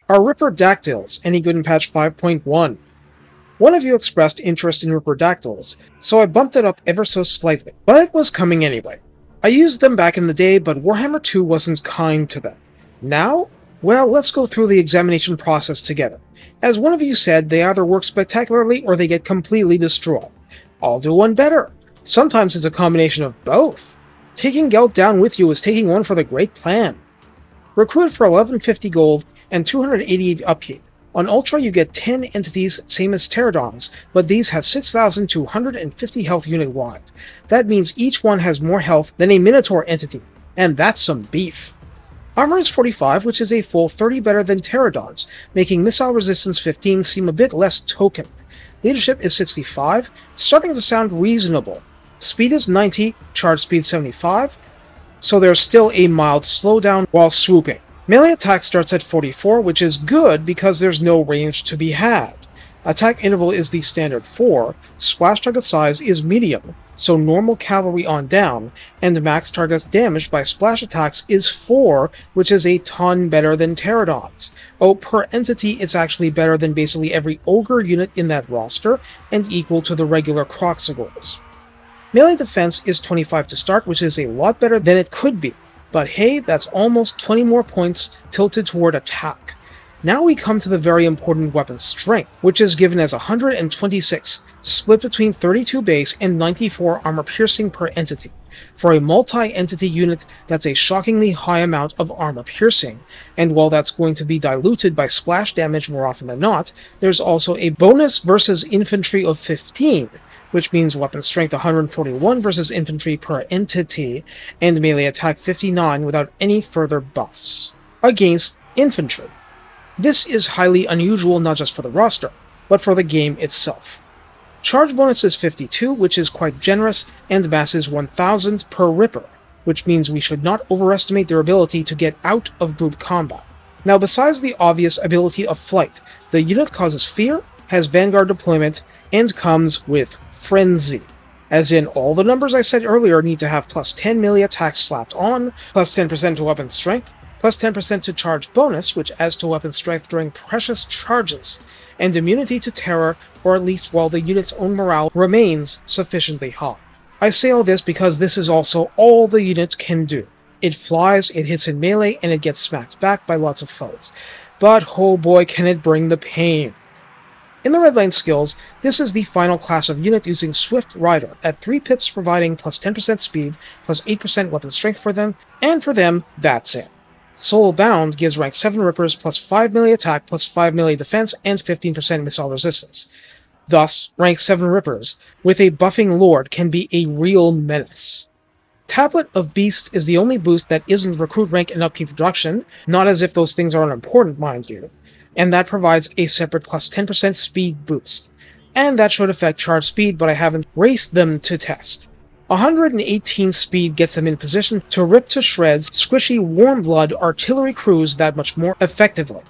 Are Ripperdactyls any good in patch 5.1? One of you expressed interest in Ripperdactyls, so I bumped it up ever so slightly, but it was coming anyway. I used them back in the day, but Warhammer 2 wasn't kind to them. Now? Well, let's go through the examination process together. As one of you said, they either work spectacularly or they get completely destroyed. I'll do one better. Sometimes it's a combination of both. Taking Gelt down with you is taking one for the great plan. Recruit for 1150 gold and 288 upkeep. On Ultra you get 10 entities, same as Pterodons, but these have 6,250 health unit-wide. That means each one has more health than a Minotaur entity, and that's some beef. Armor is 45, which is a full 30 better than Pterodons, making missile resistance 15 seem a bit less token. Leadership is 65, starting to sound reasonable. Speed is 90, charge speed 75, so there's still a mild slowdown while swooping. Melee attack starts at 44, which is good because there's no range to be had. Attack interval is the standard 4, splash target size is medium, so normal cavalry on down, and max targets damaged by splash attacks is 4, which is a ton better than Pterodons. Oh, per entity it's actually better than basically every ogre unit in that roster, and equal to the regular Kroq-Gars. Melee defense is 25 to start, which is a lot better than it could be. But hey, that's almost 20 more points tilted toward attack. Now we come to the very important weapon strength, which is given as 126, split between 32 base and 94 armor piercing per entity. For a multi-entity unit, that's a shockingly high amount of armor piercing, and while that's going to be diluted by splash damage more often than not, there's also a bonus versus infantry of 15, which means weapon strength 141 versus infantry per entity, and melee attack 59 without any further buffs against infantry. This is highly unusual not just for the roster, but for the game itself. Charge bonus is 52, which is quite generous, and mass is 1000 per Ripper, which means we should not overestimate their ability to get out of group combat. Now, besides the obvious ability of flight, the unit causes fear, has Vanguard deployment, and comes with Frenzy. As in, all the numbers I said earlier need to have plus 10 melee attacks slapped on, plus 10% to weapon strength, plus 10% to charge bonus, which adds to weapon strength during precious charges, and immunity to terror, or at least while the unit's own morale remains sufficiently high. I say all this because this is also all the unit can do. It flies, it hits in melee, and it gets smacked back by lots of foes. But oh boy can it bring the pain. In the Redline skills, this is the final class of unit using Swift Rider, at 3 pips providing plus 10% speed, plus 8% weapon strength for them, and for them, that's it. Soulbound gives rank 7 Rippers plus 5 melee attack, plus 5 melee defense, and 15% missile resistance. Thus, rank 7 Rippers, with a buffing Lord, can be a real menace. Tablet of Beasts is the only boost that isn't recruit rank and upkeep reduction, not as if those things are unimportant, mind you, and that provides a separate plus 10% speed boost. And that should affect charge speed, but I haven't raced them to test. 118 speed gets them in position to rip to shreds squishy warm blood artillery crews that much more effectively.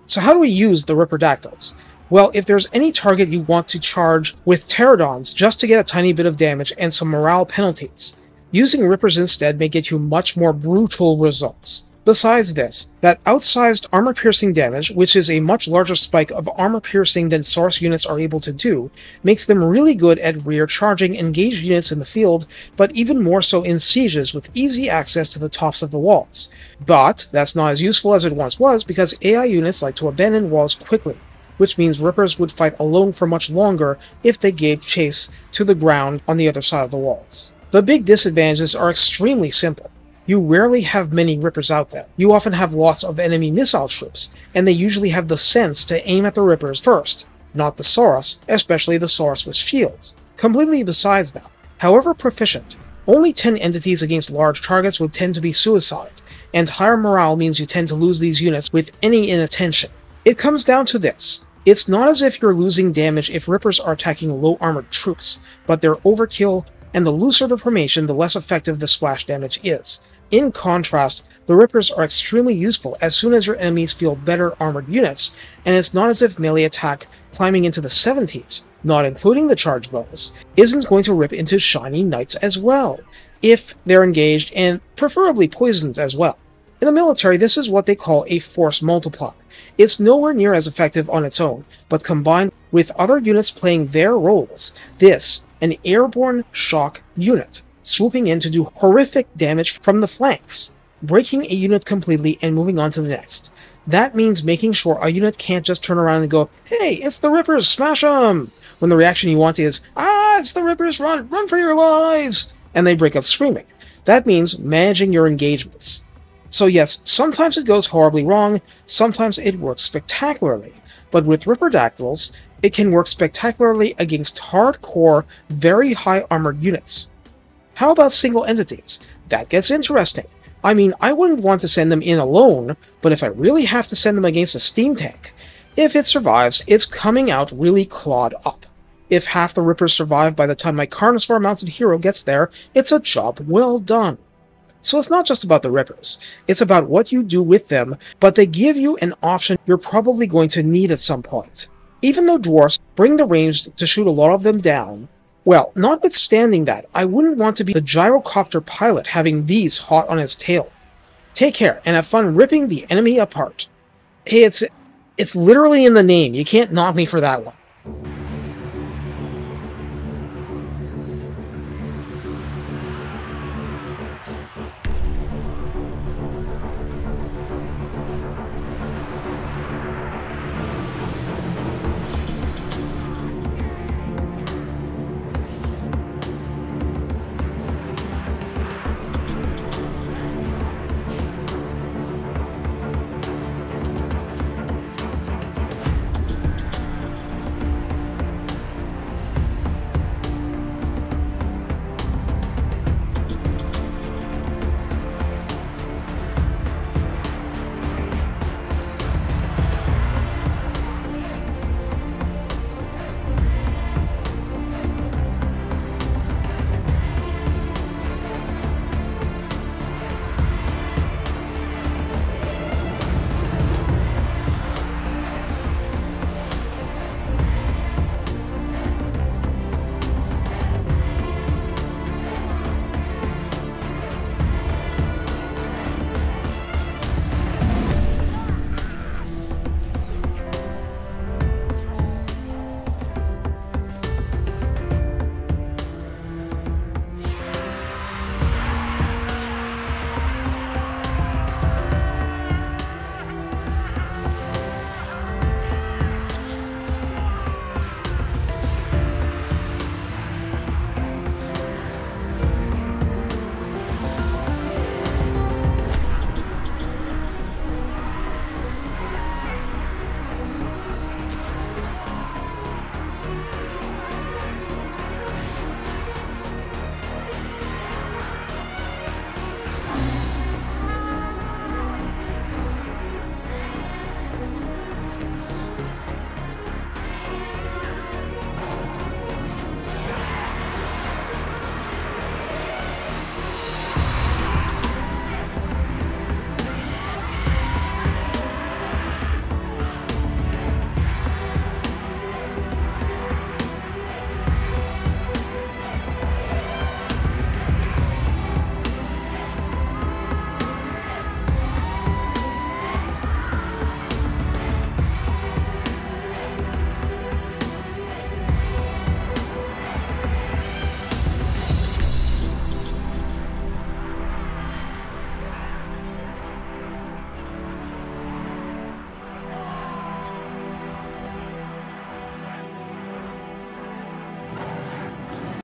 So how do we use the Ripperdactyls? Well, if there's any target you want to charge with Pterodons just to get a tiny bit of damage and some morale penalties, using Rippers instead may get you much more brutal results. Besides this, that outsized armor-piercing damage, which is a much larger spike of armor-piercing than source units are able to do, makes them really good at rear-charging engaged units in the field, but even more so in sieges with easy access to the tops of the walls. But that's not as useful as it once was because AI units like to abandon walls quickly, which means Rippers would fight alone for much longer if they gave chase to the ground on the other side of the walls. The big disadvantages are extremely simple. You rarely have many Rippers out there. You often have lots of enemy missile troops, and they usually have the sense to aim at the Rippers first, not the Saurus, especially the Saurus with shields. Completely besides that, however proficient, only 10 entities against large targets would tend to be suicide, and higher morale means you tend to lose these units with any inattention. It comes down to this. It's not as if you're losing damage if Rippers are attacking low-armored troops, but they're overkill, and the looser the formation, the less effective the splash damage is. In contrast, the Rippers are extremely useful as soon as your enemies feel better armored units, and it's not as if melee attack climbing into the 70s, not including the charge bonus, isn't going to rip into shiny knights as well, if they're engaged and preferably poisoned as well. In the military, this is what they call a force multiplier. It's nowhere near as effective on its own, but combined with other units playing their roles, an airborne shock unit, swooping in to do horrific damage from the flanks, breaking a unit completely and moving on to the next. That means making sure a unit can't just turn around and go, "Hey, it's the Rippers, smash them!" when the reaction you want is, "Ah, it's the Rippers, run for your lives!" and they break up screaming. That means managing your engagements. So yes, sometimes it goes horribly wrong, sometimes it works spectacularly, but with Ripperdactyls, it can work spectacularly against hardcore, very high armored units. How about single entities? That gets interesting. I mean, I wouldn't want to send them in alone, but if I really have to send them against a steam tank, if it survives, it's coming out really clawed up. If half the Rippers survive by the time my Carnosaur-mounted hero gets there, it's a job well done. So it's not just about the Rippers, it's about what you do with them, but they give you an option you're probably going to need at some point. Even though dwarfs bring the range to shoot a lot of them down, well, notwithstanding that, I wouldn't want to be the gyrocopter pilot having these hot on his tail. Take care, and have fun ripping the enemy apart. Hey, it's literally in the name, you can't knock me for that one.